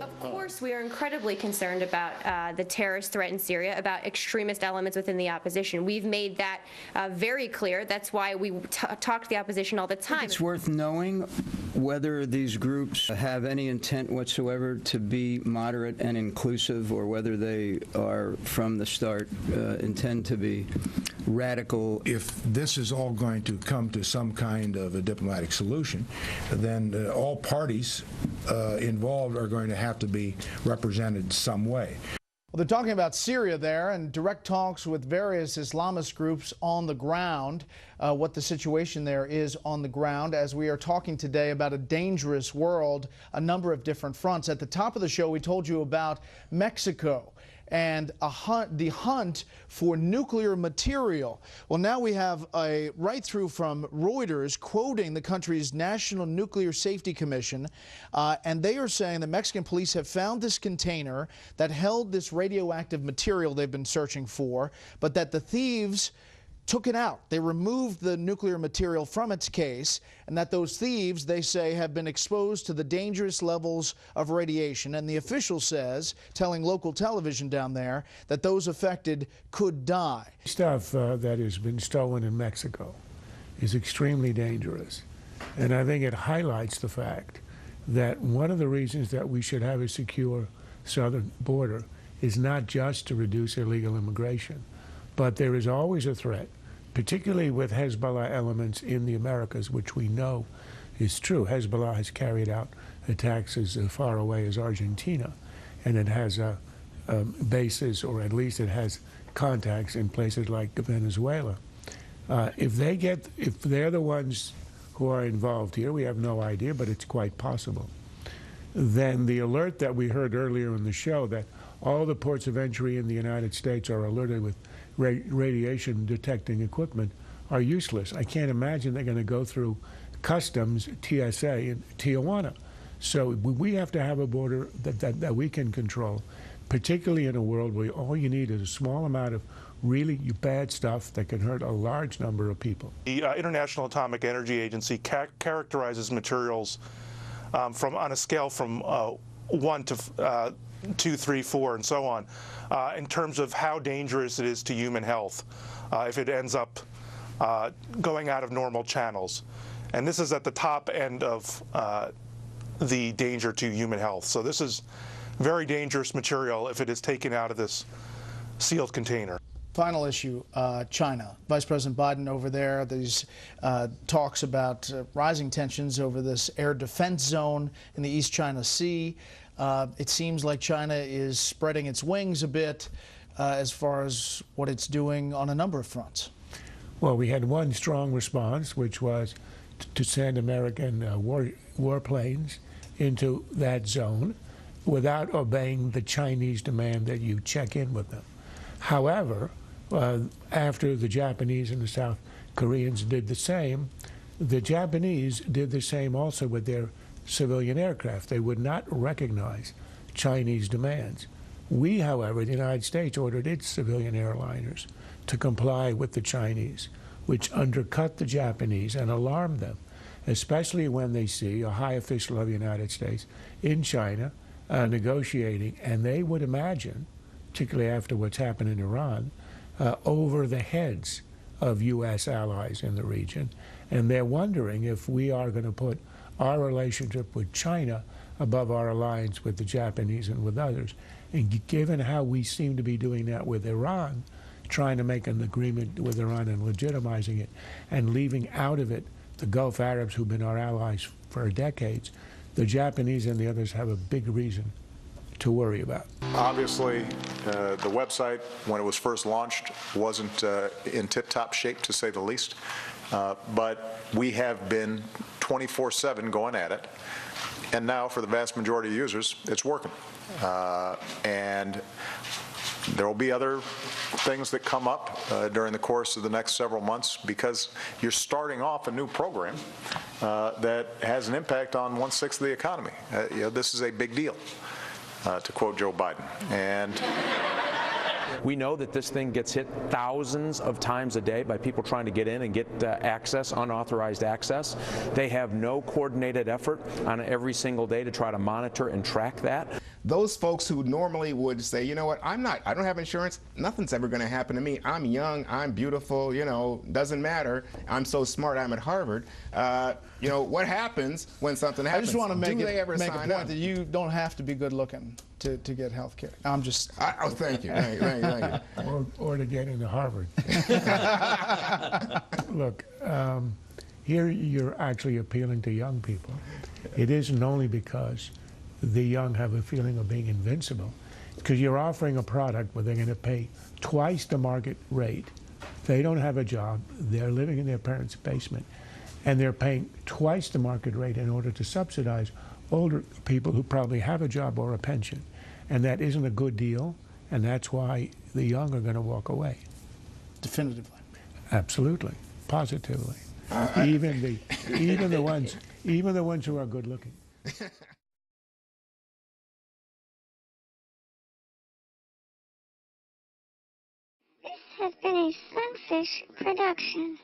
Of course, we are incredibly concerned about the terrorist threat in Syria, about extremist elements within the opposition. We've made that very clear. That's why we talk to the opposition all the time. It's worth knowing whether these groups have any intent whatsoever to be moderate and inclusive, or whether they are, from the start, intend to be radical. If this is all going to come to some kind of a diplomatic solution, then all parties involved are going to have to be represented some way. Well, they're talking about Syria there, and direct talks with various Islamist groups on the ground, what the situation there is on the ground, as we are talking today about a dangerous world, a number of different fronts. At the top of the show, we told you about Mexico and the hunt for nuclear material. Well, now we have a write-through from Reuters quoting the country's National Nuclear Safety Commission, and they are saying the Mexican police have found this container that held this radioactive material they've been searching for, but that the thieves took it out. They removed the nuclear material from its case, and that those thieves, they say, have been exposed to the dangerous levels of radiation. And the official says, telling local television down there, that those affected could die. Stuff that has been stolen in Mexico is extremely dangerous. And I think it highlights the fact that one of the reasons that we should have a secure southern border is not just to reduce illegal immigration, but there is always a threat, particularly with Hezbollah elements in the Americas, which we know is true. Hezbollah has carried out attacks as far away as Argentina, and it has bases, or at least it has contacts in places like Venezuela. If they're the ones who are involved here, we have no idea, but it's quite possible. Then the alert that we heard earlier in the show that all the ports of entry in the United States are alerted with radiation detecting equipment are useless. I can't imagine they're going to go through customs, TSA in Tijuana. So we have to have a border that we can control, particularly in a world where all you need is a small amount of really bad stuff that can hurt a large number of people. The International Atomic Energy Agency characterizes materials on a scale from 1 to 2, 3, 4, and so on, in terms of how dangerous it is to human health if it ends up going out of normal channels. And this is at the top end of the danger to human health. So this is very dangerous material if it is taken out of this sealed container. Final issue, China. Vice President Biden over there, these talks about rising tensions over this air defense zone in the East China Sea. It seems like China is spreading its wings a bit as far as what it's doing on a number of fronts. Well, we had one strong response, which was to send American warplanes into that zone without obeying the Chinese demand that you check in with them. However, after the Japanese and the South Koreans did the same, the Japanese did the same also with their civilian aircraft. They would not recognize Chinese demands. We, however, the United States ordered its civilian airliners to comply with the Chinese, which undercut the Japanese and alarmed them, especially when they see a high official of the United States in China negotiating, and they would imagine, particularly after what's happened in Iran, over the heads of U.S. allies in the region. And they're wondering if we are going to put our relationship with China above our alliance with the Japanese and with others. And given how we seem to be doing that with Iran, trying to make an agreement with Iran and legitimizing it, and leaving out of it the Gulf Arabs who've been our allies for decades, the Japanese and the others have a big reason to worry about. Obviously, the website, when it was first launched, wasn't in tip-top shape, to say the least. But we have been 24/7 going at it. And now, for the vast majority of users, it's working. And there will be other things that come up during the course of the next several months, because you're starting off a new program that has an impact on 1/6 of the economy. This is a big deal, to quote Joe Biden. And We know that this thing gets hit thousands of times a day by people trying to get in and get access, unauthorized access. They have no coordinated effort on every single day to try to monitor and track that. Those folks who normally would say, you know what, I don't have insurance, nothing's ever going to happen to me. I'm young, I'm beautiful, you know, doesn't matter. I'm so smart, I'm at Harvard. You know, what happens when something happens? I just want to make a sign point up? that you don't have to be good looking to get health care. I'm just... Oh, thank you. Thank you. Or to get into Harvard. Look, here you're actually appealing to young people. It isn't only because the young have a feeling of being invincible, because you're offering a product where they're going to pay twice the market rate. They don't have a job. They're living in their parents' basement, and they're paying twice the market rate in order to subsidize older people who probably have a job or a pension. And that isn't a good deal, and that's why the young are going to walk away. Definitively. Absolutely, positively. Even the ones who are good looking. This has been a Sunfish production.